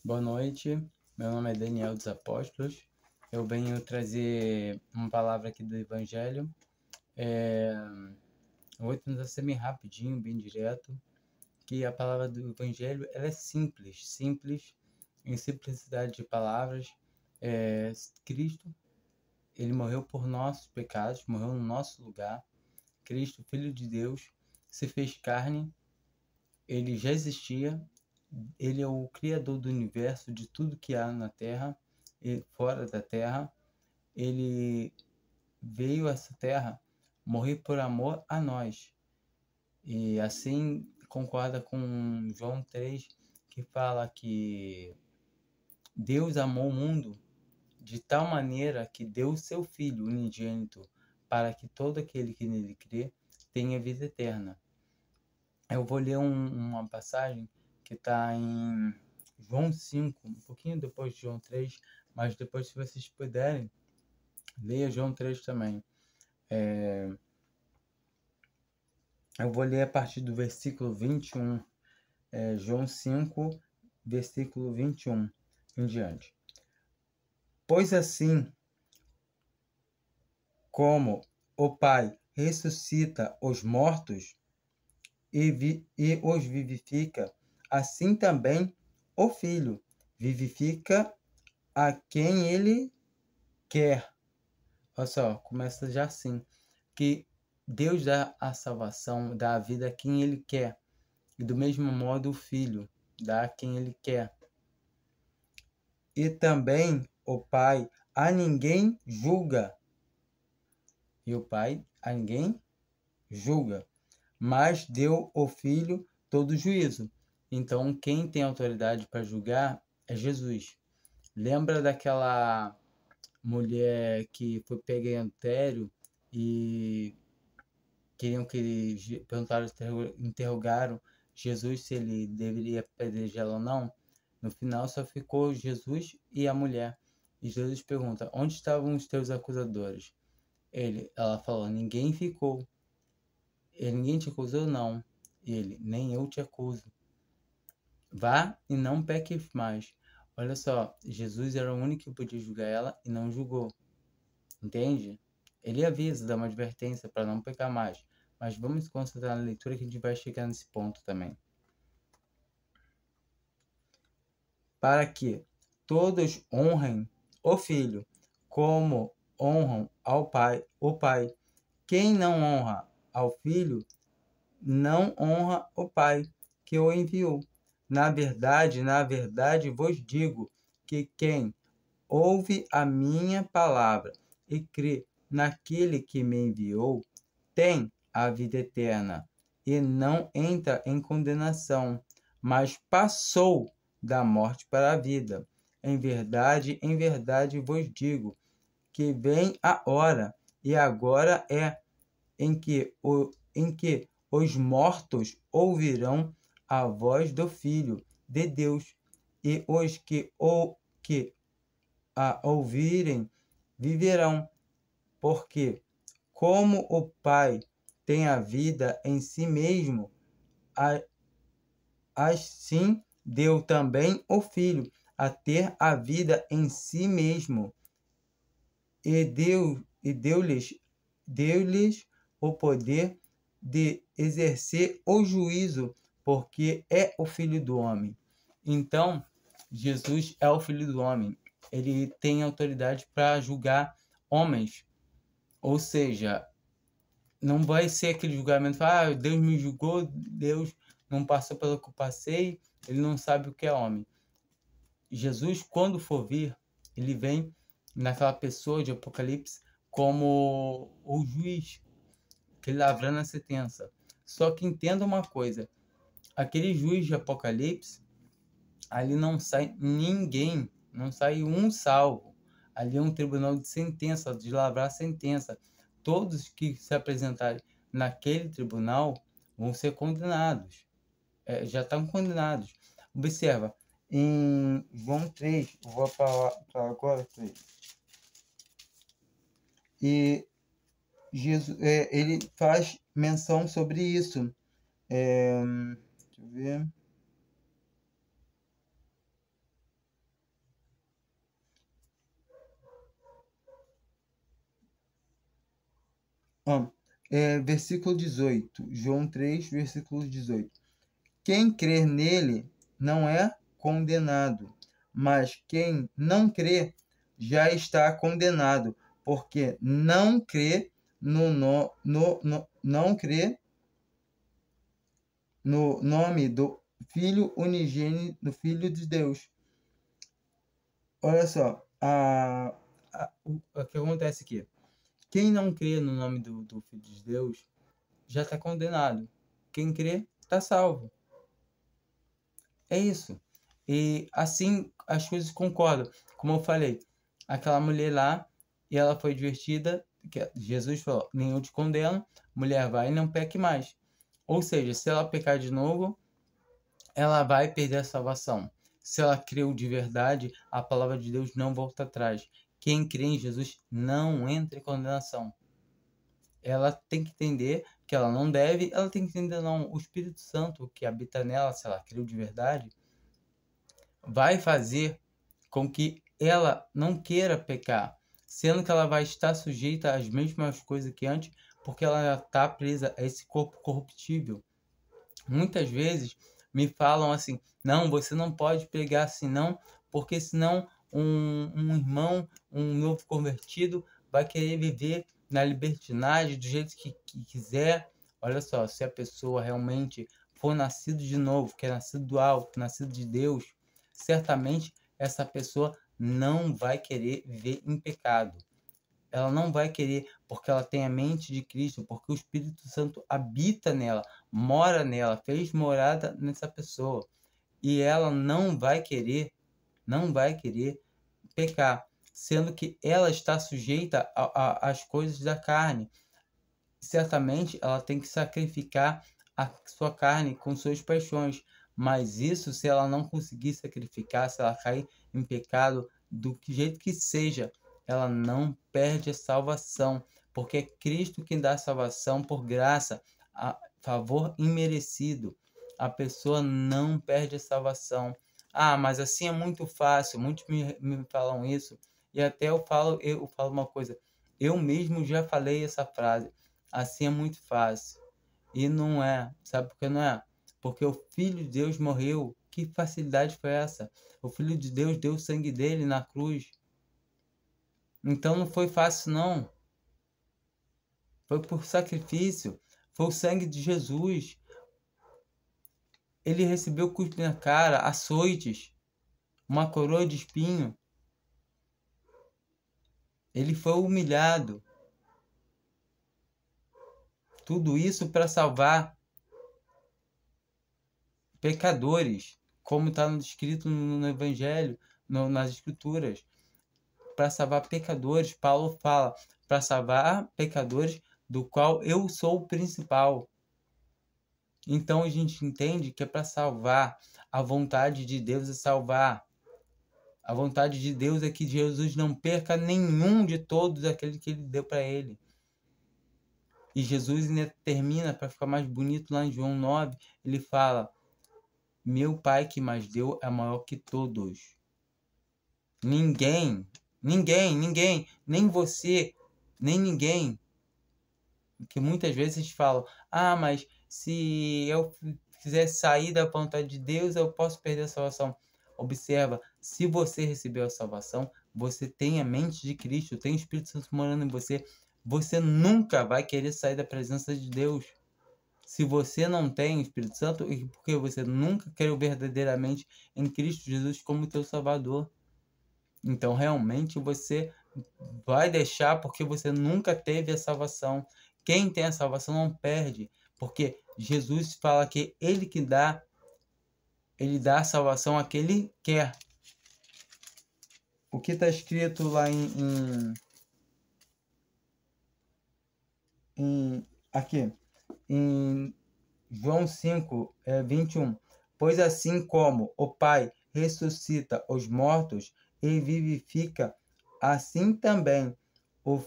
Boa noite, meu nome é Daniel dos Apóstolos. Eu venho trazer uma palavra aqui do Evangelho. Eu vou tentar ser bem rapidinho, bem direto, que a palavra do Evangelho ela é simples, em simplicidade de palavras. Cristo, ele morreu por nossos pecados, morreu no nosso lugar. Cristo, Filho de Deus, se fez carne, ele já existia. Ele é o criador do universo, de tudo que há na Terra e fora da Terra. Ele veio a essa Terra morrer por amor a nós. E assim concorda com João 3, que fala que Deus amou o mundo de tal maneira que deu o seu Filho unigênito para que todo aquele que nele crê tenha vida eterna. Eu vou ler uma passagem que está em João 5, um pouquinho depois de João 3, mas depois, se vocês puderem, leia João 3 também. Eu vou ler a partir do versículo 21, João 5, versículo 21 em diante. Pois assim como o Pai ressuscita os mortos e os vivifica, assim também o Filho vivifica a quem ele quer. Olha só, começa já assim, que Deus dá a salvação, dá a vida a quem ele quer. E do mesmo modo o Filho dá a quem ele quer. E também o Pai a ninguém julga. E o Pai a ninguém julga, mas deu ao Filho todo juízo. Então, quem tem autoridade para julgar é Jesus. Lembra daquela mulher que foi pega em adultério e perguntaram, interrogaram Jesus se ele deveria apedrejá-la ou não? No final só ficou Jesus e a mulher. E Jesus pergunta: onde estavam os teus acusadores? Ela falou: ninguém ficou. Ninguém te acusou? Não. Ele: nem eu te acuso. Vá e não peque mais. Olha só, Jesus era o único que podia julgar ela e não julgou. Entende? Ele avisa, dá uma advertência para não pecar mais. Mas vamos concentrar na leitura que a gente vai chegar nesse ponto também. Para que todos honrem o Filho, como honram ao Pai, o Pai. Quem não honra ao Filho, não honra o Pai que o enviou. Na verdade vos digo que quem ouve a minha palavra e crê naquele que me enviou, tem a vida eterna e não entra em condenação, mas passou da morte para a vida. Em verdade vos digo que vem a hora, e agora é, em que os mortos ouvirão a voz do Filho de Deus, e os que a ouvirem viverão, porque como o Pai tem a vida em si mesmo, assim deu também o Filho a ter a vida em si mesmo, e deu-lhes o poder de exercer o juízo, porque é o Filho do Homem. Então, Jesus é o Filho do Homem. Ele tem autoridade para julgar homens. Ou seja, não vai ser aquele julgamento, Deus me julgou, Deus não passou pelo que eu passei, ele não sabe o que é homem. Jesus, quando for vir, ele vem naquela pessoa de Apocalipse como o juiz, que lavrando a sentença. Só que entenda uma coisa, aquele juiz de Apocalipse, ali não sai ninguém, não sai um salvo. Ali é um tribunal de sentença, de lavrar sentença. Todos que se apresentarem naquele tribunal vão ser condenados. Já estão condenados. Observa, em João 3, eu vou falar agora 3. E Jesus, ele faz menção sobre isso. Deixa eu ver. Versículo 18. João 3, versículo 18. Quem crer nele não é condenado, mas quem não crê já está condenado, porque não crê não crê no nome do Filho unigênito, do Filho de Deus. Olha só, o que acontece aqui? Quem não crê no nome do Filho de Deus já está condenado. Quem crê está salvo. É isso. E assim as coisas concordam. Como eu falei, aquela mulher lá, e ela foi divertida, que Jesus falou, nem eu te condeno, mulher, vai e não peque mais. Ou seja, se ela pecar de novo, ela vai perder a salvação. Se ela creu de verdade, a palavra de Deus não volta atrás. Quem crê em Jesus não entra em condenação. Ela tem que entender que ela não deve, ela tem que entender não. O Espírito Santo que habita nela, se ela creu de verdade, vai fazer com que ela não queira pecar, sendo que ela vai estar sujeita às mesmas coisas que antes, porque ela está presa a esse corpo corruptível. Muitas vezes me falam assim, não, você não pode pegar assim não, porque senão um irmão, um novo convertido, vai querer viver na libertinagem, do jeito que quiser. Olha só, se a pessoa realmente for nascido de novo, que é nascido do alto, nascido de Deus, certamente essa pessoa não vai querer viver em pecado. Ela não vai querer, porque ela tem a mente de Cristo, porque o Espírito Santo habita nela, mora nela, fez morada nessa pessoa. E ela não vai querer pecar, sendo que ela está sujeita às coisas da carne. Certamente ela tem que sacrificar a sua carne com suas paixões, mas isso, se ela não conseguir sacrificar, se ela cair em pecado, do jeito que seja, ela não perde a salvação, porque é Cristo quem dá a salvação por graça, a favor imerecido. A pessoa não perde a salvação. Ah, mas assim é muito fácil. Muitos me falam isso. E até eu falo uma coisa. Eu mesmo já falei essa frase. Assim é muito fácil. E não é. Sabe por que não é? Porque o Filho de Deus morreu. Que facilidade foi essa? O Filho de Deus deu o sangue dele na cruz. Então não foi fácil, não. Foi por sacrifício. Foi o sangue de Jesus. Ele recebeu cuspe na cara, açoites, uma coroa de espinho. Ele foi humilhado. Tudo isso para salvar pecadores, como está escrito no Evangelho, nas Escrituras. Para salvar pecadores, Paulo fala, para salvar pecadores, do qual eu sou o principal. Então a gente entende que é para salvar. A vontade de Deus é salvar. A vontade de Deus é que Jesus não perca nenhum de todos aqueles que ele deu para ele. E Jesus ainda termina, para ficar mais bonito, lá em João 9, ele fala, meu Pai que mais deu é maior que todos. Ninguém, nem você, nem ninguém. Que muitas vezes falam, ah, mas se eu quiser sair da vontade de Deus, eu posso perder a salvação. Observa, se você recebeu a salvação, você tem a mente de Cristo, tem o Espírito Santo morando em você, você nunca vai querer sair da presença de Deus. Se você não tem o Espírito Santo, é porque você nunca creu verdadeiramente em Cristo Jesus como teu Salvador. Então, realmente, você vai deixar porque você nunca teve a salvação. Quem tem a salvação não perde, porque Jesus fala que ele dá a salvação a quem ele quer. O que está escrito lá aqui, em João 5, 21. Pois assim como o Pai ressuscita os mortos e vivifica, assim também o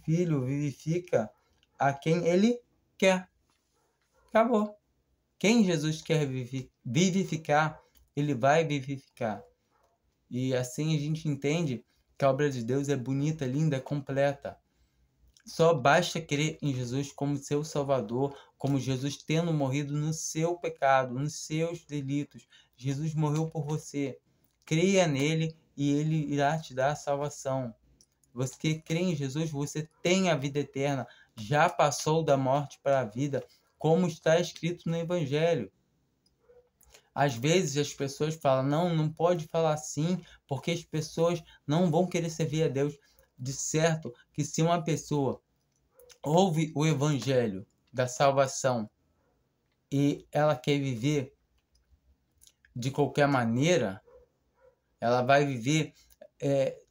Filho vivifica a quem ele quer. Acabou. Quem Jesus quer vivificar, ele vai vivificar. E assim a gente entende que a obra de Deus é bonita, linda, completa. Só basta crer em Jesus como seu Salvador, como Jesus tendo morrido no seu pecado, nos seus delitos. Jesus morreu por você. Creia nele e ele irá te dar a salvação. Você crê em Jesus, você tem a vida eterna. Já passou da morte para a vida, como está escrito no Evangelho. Às vezes as pessoas falam, não pode falar assim, porque as pessoas não vão querer servir a Deus. De certo que se uma pessoa ouve o Evangelho da salvação e ela quer viver de qualquer maneira, ela vai viver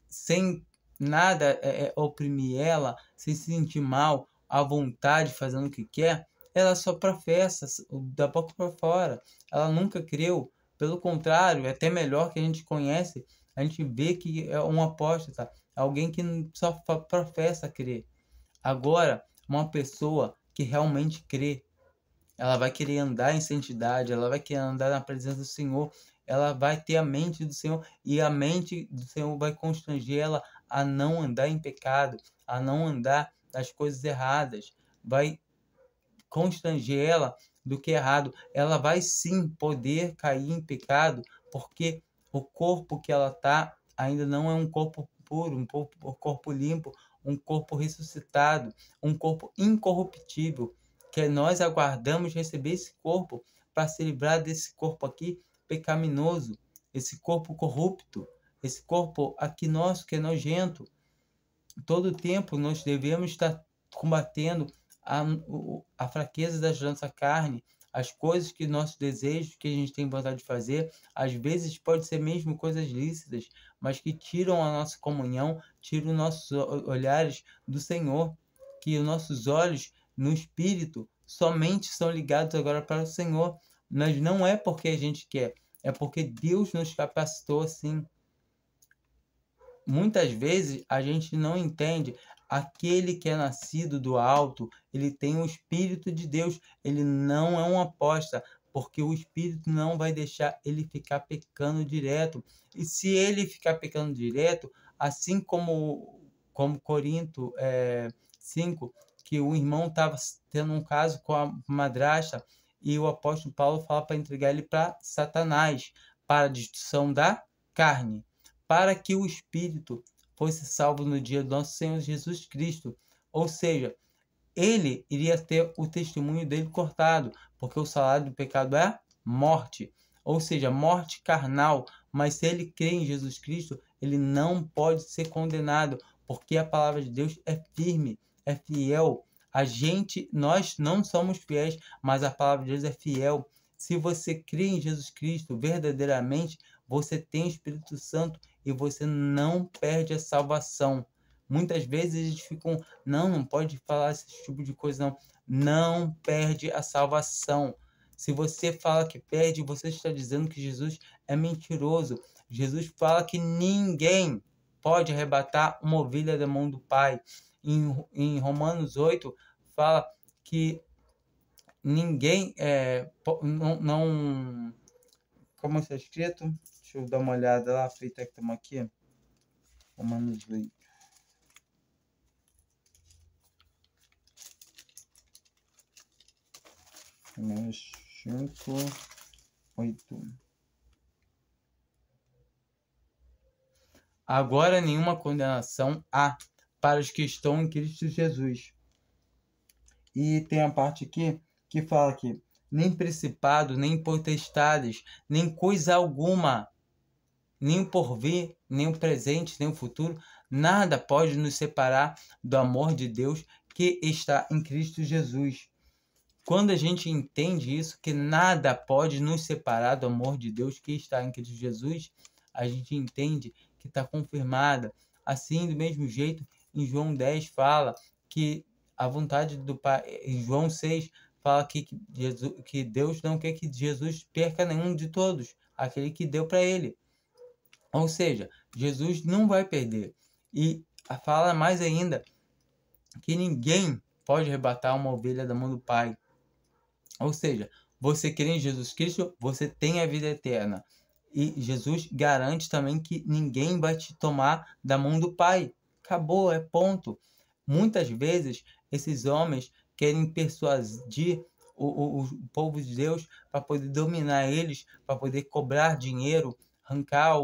sem nada oprimir ela, sem se sentir mal, à vontade, fazendo o que quer, ela só professa da boca para fora. Ela nunca creu. Pelo contrário, é até melhor que a gente conhece, a gente vê que é um apóstata, alguém que só professa crer. Agora, uma pessoa que realmente crê, ela vai querer andar em santidade, ela vai querer andar na presença do Senhor, ela vai ter a mente do Senhor e a mente do Senhor vai constranger ela a não andar em pecado, a não andar nas coisas erradas, vai constranger ela do que é errado. Ela vai sim poder cair em pecado, porque o corpo que ela está ainda não é um corpo puro, um corpo limpo, um corpo ressuscitado, um corpo incorruptível, que nós aguardamos receber esse corpo para se livrar desse corpo aqui pecaminoso, esse corpo corrupto, esse corpo aqui nosso que é nojento. Todo tempo nós devemos estar combatendo a fraqueza da nossa carne, as coisas que nossos desejos, que a gente tem vontade de fazer, às vezes pode ser mesmo coisas lícitas, mas que tiram a nossa comunhão, tiram nossos olhares do Senhor, que os nossos olhos no Espírito somente são ligados agora para o Senhor, mas não é porque a gente quer, é porque Deus nos capacitou assim. Muitas vezes a gente não entende. Aquele que é nascido do alto, ele tem o Espírito de Deus, ele não é uma aposta, porque o Espírito não vai deixar ele ficar pecando direto. E se ele ficar pecando direto, assim como Corinto 5, que o irmão estava tendo um caso com a madrasta, e o apóstolo Paulo fala para entregar ele para Satanás, para a destruição da carne, para que o Espírito fosse salvo no dia do nosso Senhor Jesus Cristo. Ou seja, ele iria ter o testemunho dele cortado, porque o salário do pecado é morte, ou seja, morte carnal. Mas se ele crê em Jesus Cristo, ele não pode ser condenado, porque a palavra de Deus é firme, é fiel. Nós não somos fiéis, mas a palavra de Deus é fiel. Se você crê em Jesus Cristo verdadeiramente, você tem o Espírito Santo e você não perde a salvação. Muitas vezes eles ficam, não pode falar esse tipo de coisa, não. Não perde a salvação. Se você fala que perde, você está dizendo que Jesus é mentiroso. Jesus fala que ninguém pode arrebatar uma ovelha da mão do Pai. Em Romanos 8, fala que ninguém como está escrito? Deixa eu dar uma olhada lá, feita que estamos aqui. Romanos 8. Romanos 5, 8. Agora nenhuma condenação há para os que estão em Cristo Jesus. E tem a parte aqui que fala que nem principado, nem potestades, nem coisa alguma, nem o porvir, nem o presente, nem o futuro, nada pode nos separar do amor de Deus que está em Cristo Jesus. Quando a gente entende isso, que nada pode nos separar do amor de Deus que está em Cristo Jesus, a gente entende que está confirmada. Assim, do mesmo jeito, em João 10 fala que a vontade do Pai, em João 6 fala que Deus não quer que Jesus perca nenhum de todos, aquele que deu para ele. Ou seja, Jesus não vai perder. E fala mais ainda que ninguém pode arrebatar uma ovelha da mão do Pai. Ou seja, você crê em Jesus Cristo, você tem a vida eterna. E Jesus garante também que ninguém vai te tomar da mão do Pai. Acabou, é ponto. Muitas vezes, esses homens querem persuadir o povo de Deus para poder dominar eles, para poder cobrar dinheiro, arrancar,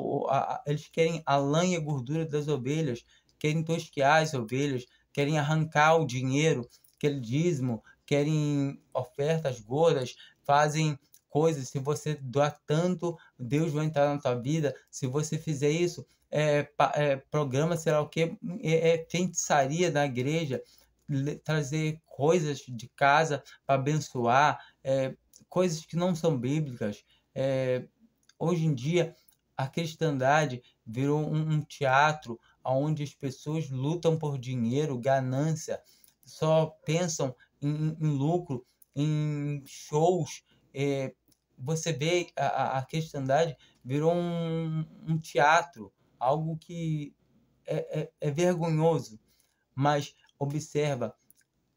eles querem a lã e a gordura das ovelhas, querem tosquear as ovelhas, querem arrancar o dinheiro, querem dízimo, querem ofertas gordas, fazem coisas. Se você doar tanto, Deus vai entrar na tua vida. Se você fizer isso, programa, sei lá o que, feitiçaria da igreja, trazer coisas de casa para abençoar, coisas que não são bíblicas. Hoje em dia, a cristandade virou um teatro onde as pessoas lutam por dinheiro, ganância, só pensam em lucro, em shows. Você vê a cristandade virou um teatro, algo que é vergonhoso. Mas observa,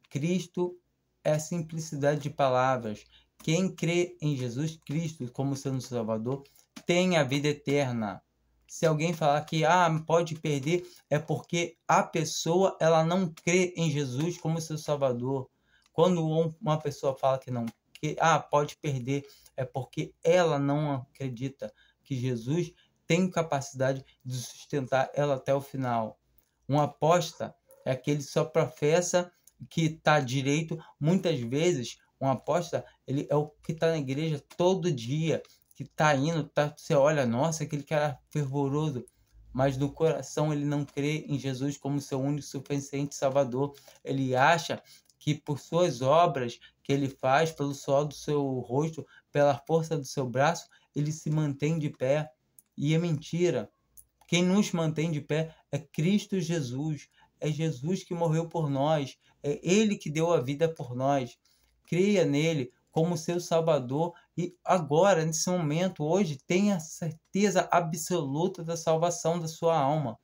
Cristo é simplicidade de palavras. Quem crê em Jesus Cristo como seu Salvador tem a vida eterna. Se alguém falar que pode perder, é porque a pessoa ela não crê em Jesus como seu Salvador. Quando uma pessoa fala que pode perder, é porque ela não acredita que Jesus tem capacidade de sustentar ela até o final. Um apóstata é aquele que só professa que está direito. Muitas vezes, um apóstata, ele é o que está na igreja todo dia, que está indo, você olha, nossa, aquele cara fervoroso, mas no coração ele não crê em Jesus como seu único suficiente Salvador. Ele acha que por suas obras que ele faz, pelo suor do seu rosto, pela força do seu braço, ele se mantém de pé. E é mentira. Quem nos mantém de pé é Cristo Jesus. É Jesus que morreu por nós. É Ele que deu a vida por nós. Creia nele como seu Salvador. E agora, nesse momento, hoje, tenha certeza absoluta da salvação da sua alma.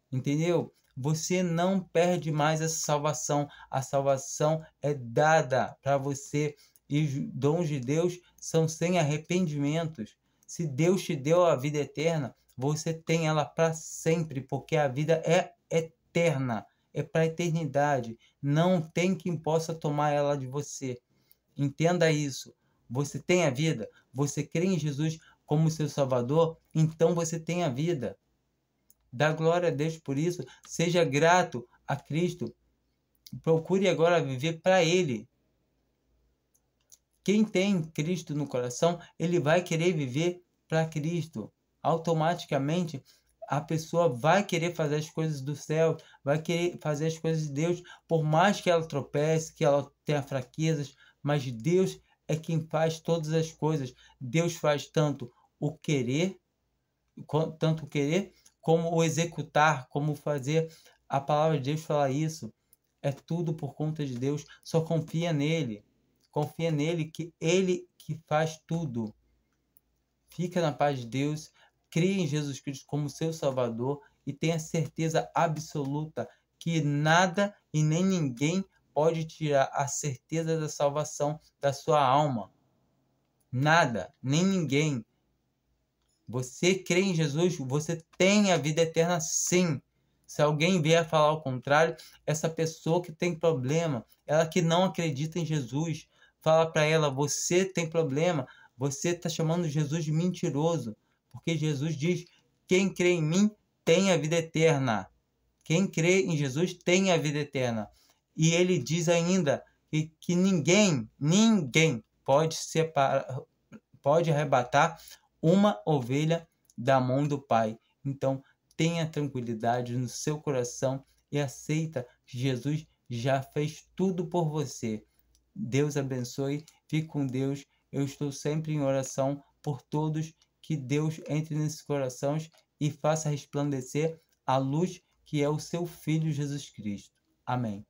Entendeu? Você não perde mais essa salvação. A salvação é dada para você. E os dons de Deus são sem arrependimentos. Se Deus te deu a vida eterna, você tem ela para sempre, porque a vida é eterna, é para a eternidade. Não tem quem possa tomar ela de você. Entenda isso. Você tem a vida, você crê em Jesus como seu Salvador, então você tem a vida. Dá glória a Deus por isso. Seja grato a Cristo. Procure agora viver para Ele. Quem tem Cristo no coração, ele vai querer viver para Cristo. Automaticamente, a pessoa vai querer fazer as coisas do céu, vai querer fazer as coisas de Deus, por mais que ela tropece, que ela tenha fraquezas, mas Deus é quem faz todas as coisas. Deus faz tanto o querer como o executar, como fazer. A palavra de Deus fala isso. É tudo por conta de Deus. Só confia nele. Confia nele, que ele que faz tudo. Fica na paz de Deus. Crê em Jesus Cristo como seu Salvador e tenha certeza absoluta que nada e nem ninguém pode tirar a certeza da salvação da sua alma. Nada, nem ninguém. Você crê em Jesus, você tem a vida eterna, sim. Se alguém vier falar o contrário, essa pessoa que tem problema, ela que não acredita em Jesus, fala para ela, você tem problema, você está chamando Jesus de mentiroso, porque Jesus diz, quem crê em mim tem a vida eterna. Quem crê em Jesus tem a vida eterna. E ele diz ainda que ninguém pode arrebatar uma ovelha da mão do Pai. Então, tenha tranquilidade no seu coração e aceita que Jesus já fez tudo por você. Deus abençoe, fique com Deus. Eu estou sempre em oração por todos, que Deus entre nesses corações e faça resplandecer a luz que é o seu Filho Jesus Cristo. Amém.